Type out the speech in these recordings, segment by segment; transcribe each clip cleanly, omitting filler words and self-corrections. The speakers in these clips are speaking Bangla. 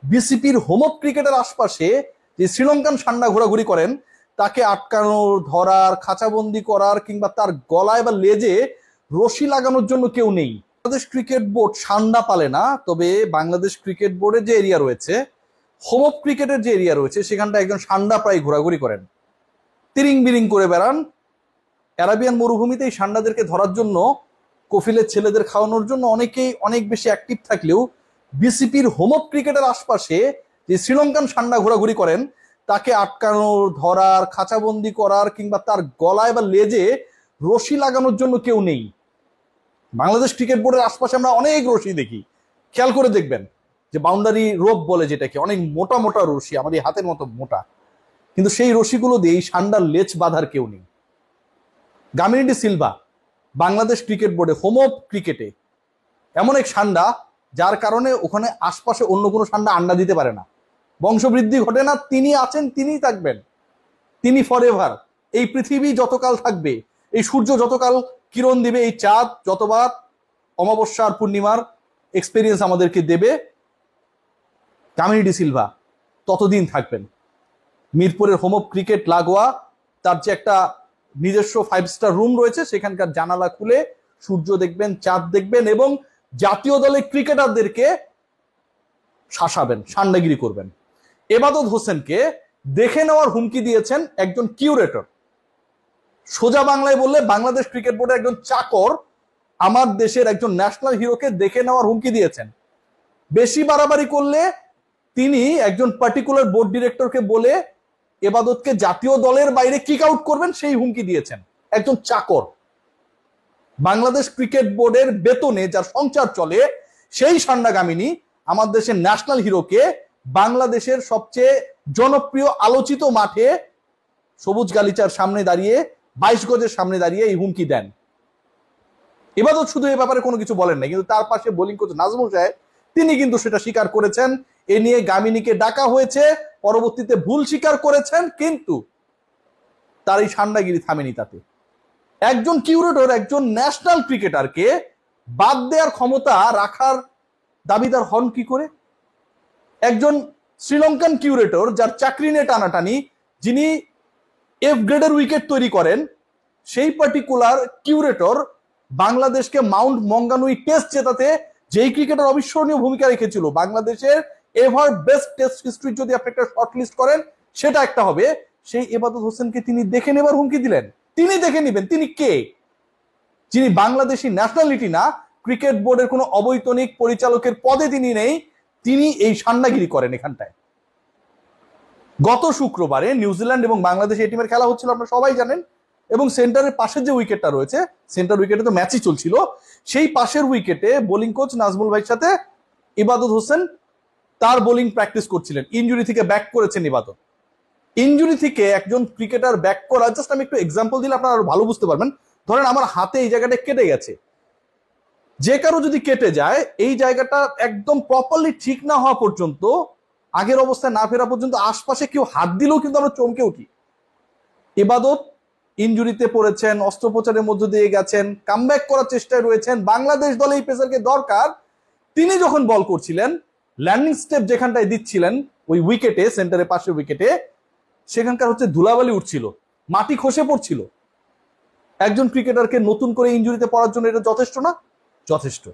বিসিপির হোম অফ ক্রিকেটের আশপাশে যে শ্রীলঙ্কান সান্ডা ঘোরাঘুরি করেন তাকে আটকানোর, ধরার, খাঁচাবন্দি করার কিংবা তার গলায় বা লেজে রশি লাগানোর জন্য কেউ নেই। বাংলাদেশ ক্রিকেট বোর্ড সান্ডা পালে না, তবে বাংলাদেশ ক্রিকেট বোর্ডের যে এরিয়া রয়েছে, হোম অফ ক্রিকেটের যে এরিয়া রয়েছে, সেখানটা একজন সান্ডা প্রায় ঘোরাঘুরি করেন, তিরিং বিরিং করে বেড়ান। অ্যারাবিয়ান মরুভূমিতে এই সান্ডাদেরকে ধরার জন্য, কফিলের ছেলেদের খাওয়ানোর জন্য অনেকেই অনেক বেশি অ্যাক্টিভ থাকলেও বিসিপির হোম অফ ক্রিকেটের আশপাশে যে শ্রীলঙ্কান সান্ডা ঘোরাঘুরি করেন তাকে আটকানোর, ধরার, খাঁচাবন্দি করার কিংবা তার গলায় বা লেজে রশি লাগানোর জন্য কেউ নেই। বাংলাদেশ ক্রিকেট বোর্ডের আশপাশে আমরা অনেক রশি দেখি, খেয়াল করে দেখবেন যে বাউন্ডারি রোপ বলে যেটাকে, অনেক মোটা মোটা রশি, আমাদের হাতের মতো মোটা, কিন্তু সেই রশিগুলো দিয়ে এই সান্ডার লেজ বাঁধার কেউ নেই। Gamini D Silva Bangladesh cricket বোর্ডে হোম অফ ক্রিকেটে এমন এক সান্ডা যার কারণে ওখানে আশপাশে অন্য কোনো সান্ডা আন্ডা দিতে পারে না, বংশবৃদ্ধি ঘটে না। তিনি আছেন, তিনিই থাকবেন, তিনি ফরএভার। এই পৃথিবী যতকাল থাকবে, এই সূর্য যতকাল কিরণ দিবে, এই চাঁদ যতবার অমাবস্যা আর পূর্ণিমার এক্সপেরিয়েন্স আমাদেরকে দেবে, গামিনী ডি সিলভা ততদিন থাকবেন। মিরপুরের হোম অফ ক্রিকেট লাগোয়া তার যে একটা নিজস্ব 5 স্টার রুম রয়েছে, সেখানকার জানালা খুলে সূর্য দেখবেন, চাঁদ দেখবেন এবং জাতীয় দলের ক্রিকেটারদেরকে শাসাবেন, সান্ডাগিরি করবেন। এবাদত হোসেনকে দেখে নেওয়ার হুমকি দিয়েছেন একজন কিউরেটর। সোজা বাংলায় বললে বাংলাদেশ ক্রিকেট বোর্ডের একজন চাকর আমার দেশের একজন ন্যাশনাল হিরোকে দেখে নেওয়ার হুমকি দিয়েছেন। বেশি বাড়াবাড়ি করলে তিনি একজন পার্টিকুলার বোর্ড ডিরেক্টরকে বলে এবাদতকে জাতীয় দলের বাইরে কিক আউট করবেন, সেই হুমকি দিয়েছেন একজন চাকর। বাংলাদেশ ক্রিকেট বোর্ডের বেতনে যার সংসার চলে, সেই সান্ডা গামিনী আমার দেশের ন্যাশনাল হিরোকে বাংলাদেশের সবচেয়ে জনপ্রিয় আলোচিত মাঠে সবুজ গালিচার সামনে দাঁড়িয়ে, 22 গজের সামনে দাঁড়িয়ে এই হুমকি দেন। এবাদত শুধু এ ব্যাপারে কোনো কিছু বলেন না, কিন্তু তার পাশে বোলিং কোচ নাজমুল সাহেব তিনি কিন্তু সেটা স্বীকার করেছেন। এ নিয়ে গামিনীকে ডাকা হয়েছে, পরবর্তীতে ভুল স্বীকার করেছেন, কিন্তু তার এই সান্ডাগিরি থামেনি। তাতে একজন কিউরেটর একজন ন্যাশনাল ক্রিকেটারকে বাদ দেওয়ার ক্ষমতা রাখার দাবিদার হন কি করে? একজন শ্রীলঙ্কান কিউরেটর যার চাকরি নিয়ে টানাটানি, যিনি এফ গ্রেডের উইকেট তৈরি করেন, সেই পার্টিকুলার কিউরেটর বাংলাদেশকে মাউন্ট মঙ্গানুই টেস্ট জেতাতে যেই ক্রিকেটার অবিস্মরণীয় ভূমিকা রেখেছিল, বাংলাদেশের এভার বেস্ট টেস্ট হিস্ট্রি যদি আপনি একটা শর্ট লিস্ট করেন সেটা একটা হবে, সেই এবাদত হোসেনকে তিনি দেখে নেবার হুমকি দিলেন। তিনি দেখে নেবেন তিনি কে, যিনি বাংলাদেশি ন্যাশনালিটি না, ক্রিকেট বোর্ডের কোনো অবৈতনিক পরিচালকের পদে তিনি নেই, তিনি এই সান্ডাগিরি করেন এখানটায়। গত শুক্রবারে নিউজিল্যান্ড এবং বাংলাদেশ এই টিমের খেলা হচ্ছিল, আপনারা সবাই জানেন, এবং সেন্টারের পাশের যে উইকেটটা রয়েছে, সেন্টার উইকেটে তো ম্যাচই চলছিল, সেই পাশের উইকেটে বোলিং কোচ নাজমুল ভাইয়ের সাথে ইবাদত হোসেন তার বোলিং প্র্যাকটিস করছিলেন। ইনজুরি থেকে ব্যাক করেছেন ইবাদত। ইনজুরি থেকে একজন ক্রিকেটার ব্যাক করা, জাস্ট আমি একটু এক্সাম্পল দিলে আপনারা আরো ভালো বুঝতে পারবেন। ধরেন আমার হাতে এই জায়গাটা কেটে গেছে, যে কারো যদি কেটে যায়, এই জায়গাটা একদম প্রপারলি ঠিক না হওয়া পর্যন্ত, আগের অবস্থায় না ফেরা পর্যন্ত আশপাশে কেউ হাত দিলেও কিন্তু আমরা চমকে উঠি। ইবাদত ইনজুরিতে পড়েছেন, অস্ত্রোপচারের মধ্য দিয়ে গেছেন, কামব্যাক করার চেষ্টায় রয়েছেন, বাংলাদেশ দলে এই পেসারকে দরকার। তিনি যখন বল করছিলেন, ল্যান্ডিং স্টেপ যেখানটায় দিচ্ছিলেন ওই উইকেটে, সেন্টারের পাশের উইকেটে, সেখানকার হচ্ছে ধুলাবালি উঠছিল, মাটি খসে পড়ছিল। একজন ক্রিকেটারকে নতুন করে ইনজুরিতে পড়ার জন্য এটা যথেষ্ট না? যথেষ্ট।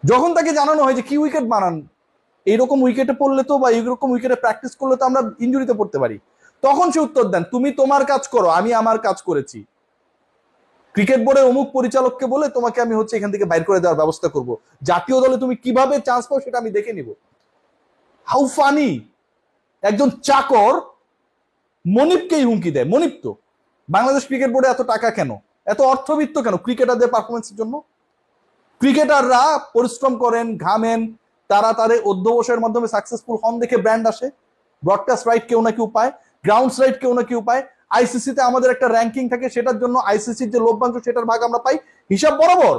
যখন তাকে জানানো হয় যে কি উইকেট বানান, এইরকম উইকেটে পড়লে তো বা এইরকম উইকেটে প্র্যাকটিস করলে তো আমরা ইনজুরিতে পড়তে পারি, তখন সে উত্তর দেন, তুমি তোমার কাজ করো, আমি আমার কাজ করেছি। ক্রিকেট বোর্ডের অমুক পরিচালককে বলে তোমাকে আমি হচ্ছে এখান থেকে বাইর করে দেওয়ার ব্যবস্থা করব, জাতীয় দলে তুমি কিভাবে চান্স পাও সেটা আমি দেখে নিব। How funny! একজন চাকর মনিপকেই হুমকি দেয়। মনিপ তো বাংলাদেশ ক্রিকেট বোর্ডে এত টাকা কেন, এত অর্থবিত্ত কেন ক্রিকেটারদের পারফরমেন্সের জন্য? ক্রিকেটাররা পরিশ্রম করেন, ঘামেন, তারা তাদের অধ্যবসায়ের মাধ্যমে সাকসেসফুল হন দেখে ব্র্যান্ড আসে, ব্রডকাস্ট রাইট কেউ না কেউ পায়, গ্রাউন্ডস রাইট কেউ না কেউ পায়, আইসিসিতে আমাদের একটা র্যাঙ্কিং থাকে, সেটার জন্য আইসিসির যে লভ্যাংশ সেটার ভাগ আমরা পাই, হিসাব বরাবর।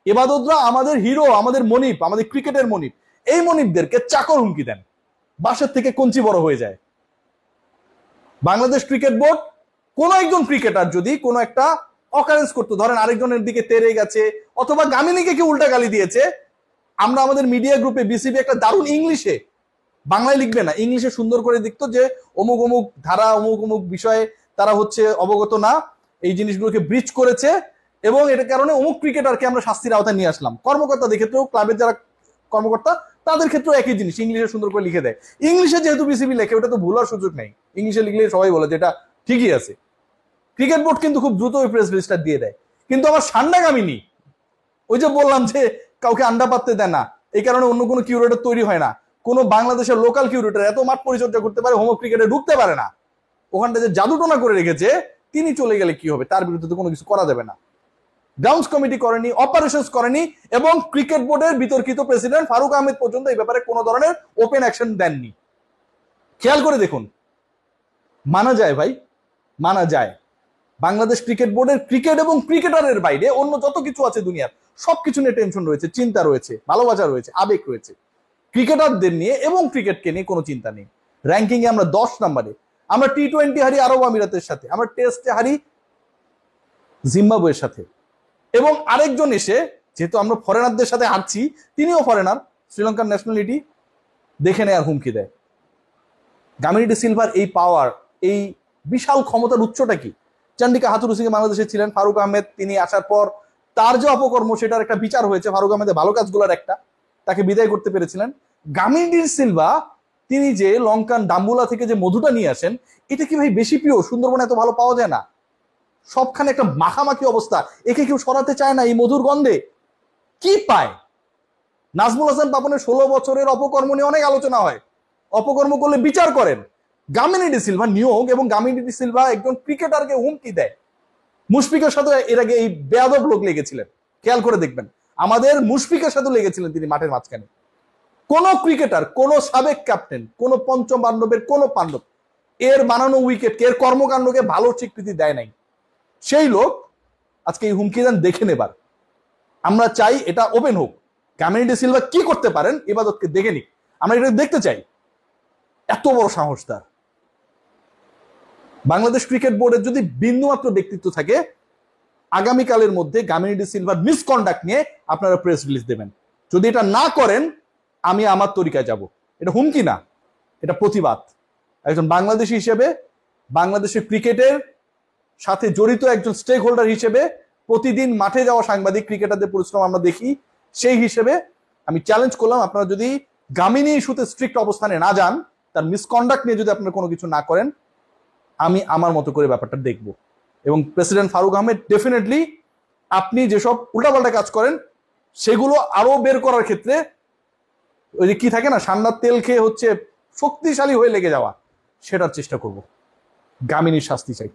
এবাদতরা আমাদের হিরো, আমাদের মনিপ, আমাদের ক্রিকেটের মনিপ, এই মনিপদেরকে চাকর হুমকি দেন, বাসের থেকে কঞ্চি বড় হয়ে যায়। বাংলাদেশ ক্রিকেট বোর্ড কোন একজন ক্রিকেটার যদি কোনো একটা অকারেন্স করতো, ধরেন আরেকজনের দিকে তেরে গেছে অথবা গামিনীকে কি উল্টা গালি দিয়েছে, আমরা আমাদের মিডিয়া গ্রুপে বিসিবি একটা দারুণ ইংলিশে, বাংলায় লিখবে না, ইংলিশে সুন্দর করে লিখতো যে অমুক অমুক ধারা অমুক অমুক বিষয়ে তারা হচ্ছে অবগত না, এই জিনিসগুলোকে ব্রিচ করেছে এবং এটার কারণে অমুক ক্রিকেটারকে আমরা শাস্তির আওতায় নিয়ে আসলাম। কর্মকর্তাদের ক্ষেত্রেও, ক্লাবের যারা কর্মকর্তা তাদের ক্ষেত্রেও একই জিনিস ইংলিশে সুন্দর করে লিখে দেয়। ইংলিশে যেহেতু বিসিবি লেখে, ওটা তো ভুলার সুযোগ নেই, ইংলিশে লিখলে সবাই বলে যে এটা ঠিকই আছে। ক্রিকেট বোর্ড কিন্তু খুব দ্রুত ওই প্রেস রিলিজটা দিয়ে দেয়। কিন্তু আমার সান্ডাগামিনী, ওই যে বললাম যে কাউকে আন্ডা পাততে দেয় না, এই কারণে অন্য কোনো কিউরেটর তৈরি হয় না। কোনো বাংলাদেশের লোকাল কিউরেটর এত মাঠ পরিচর্যা করতে পারে, হোম ক্রিকেটে ঢুকতে পারে না। ওখানটা যে জাদুটোনা করে রেখেছে, তিনি চলে গেলে কি হবে, তার বিরুদ্ধে তো কোনো কিছু করা যাবে না। গ্রাউন্ডস কমিটি করেনি, অপারেশনস করেনি, এবং ক্রিকেট বোর্ডের বিতর্কিত প্রেসিডেন্ট ফারুক আহমেদ পর্যন্ত এই ব্যাপারে কোনো ধরনের ওপেন অ্যাকশন দেননি। খেয়াল করে দেখুন, মানা যায় ভাই, মানা যায়। বাংলাদেশ ক্রিকেট বোর্ডের ক্রিকেট এবং ক্রিকেটারের বাইরে অন্য যত কিছু আছে দুনিয়ার সবকিছু নিয়ে টেনশন রয়েছে, চিন্তা রয়েছে, ভালোবাসা রয়েছে, আবেগ রয়েছে। ক্রিকেটারদের নিয়ে এবং ক্রিকেটকে নিয়ে কোনো চিন্তা নেই। র্যাঙ্কিং এ আমরা 10 নম্বরে। আমরা টি-20 হারি আরব আমিরাতের সাথে, আমরা টেস্টে হারি জিম্বাবুয়ের সাথে, এবং আরেকজন এসে, যেহেতু আমরা ফরেনারদের সাথে হারছি, তিনিও ফরেনার, শ্রীলঙ্কার ন্যাশনালিটি, দেখে নেয়ার হুমকি দেয়। গামিনী ডি সিলভার এই পাওয়ার, এই বিশাল ক্ষমতার উচ্চটা কি? চান্ডিকা হাথুরুসিংহে বাংলাদেশে ছিলেন, ফারুক আহমেদ তিনি আসার পর তার যে অপকর্ম সেটার একটা বিচার হয়েছে, ফারুক আহমেদের ভালো কাজগুলোর একটা, তাকে বিদায় করতে পেরেছিলেন। গামিনী ডি সিলভা তিনি যে লঙ্কান ডাম্বুলা থেকে যে মধুটা নিয়ে আসেন, এটা কি ভাই বেশি প্রিয়? সুন্দরবনে এত ভালো পাওয়া যায় না, সবখানে একটা মাখামাখি অবস্থা, একে কেউ সরাতে চায় না এই মধুর গন্ধে। কি পায়? নাজমুল হাসান পাপনের 16 বছরের অপকর্ম নিয়ে অনেক আলোচনা হয়, অপকর্ম করলে বিচার করেন। গামিনী ডি সিলভা নিয়োগ, এবং গামিনী ডি সিলভা একজন ক্রিকেটারকে হুমকি দেয়। মুশফিকের সাথে এর আগে এই বেয়াদব লোক লেগেছিলেন, খেয়াল করে দেখবেন, আমাদের মুশফিকের সাথে লেগেছিলেন তিনি মাঠের মাঝখানে। কোন ক্রিকেটার, কোন সাবেক ক্যাপ্টেন, কোন পঞ্চম পাণ্ডবের কোন পাণ্ডব এর বানানো উইকেটকে, এর কর্মকাণ্ডকে ভালো স্বীকৃতি দেয় নাই। সেই লোক আজকে এই হুমকি দেন, দেখে নেবার। আমরা চাই এটা ওপেন হোক, গামিনী ডি সিলভা কি করতে পারেন ইবাদতকে দেখে নিক, আমরা এটা দেখতে চাই। এত বড় সাহস তার। বাংলাদেশ ক্রিকেট বোর্ডের যদি বিন্দুমাত্র ব্যক্তিত্ব থাকে, আগামীকালের মধ্যে গামিনী ডি সিলভার মিসকন্ডাক্ট নিয়ে আপনারা প্রেস রিলিজ দেবেন। যদি এটা না করেন, আমি আমার তরিকায় যাব। এটা হুমকি না, এটা প্রতিবাদ। একজন বাংলাদেশি হিসেবে, বাংলাদেশের ক্রিকেটের সাথে জড়িত একজন স্টেক হোল্ডার হিসেবে, প্রতিদিন মাঠে যাওয়া সাংবাদিক, ক্রিকেটারদের পরিশ্রম আমরা দেখি, সেই হিসেবে আমি চ্যালেঞ্জ করলাম, আপনারা যদি গামিনী ইস্যুতে স্ট্রিক্ট অবস্থানে না যান, তার মিসকন্ডাক্ট নিয়ে যদি আপনারা কোনো কিছু না করেন, আমি আমার মতো করে ব্যাপারটা দেখব। এবং প্রেসিডেন্ট ফারুক আহমেদ, ডেফিনেটলি আপনি যেসব উল্টাপাল্টা কাজ করেন সেগুলো আরো বের করার ক্ষেত্রে, ওই যে কি থাকে না, সান্নার তেল খেয়ে হচ্ছে শক্তিশালী হয়ে লেগে যাওয়া, সেটার চেষ্টা করব। গামিনীর শাস্তি চাই।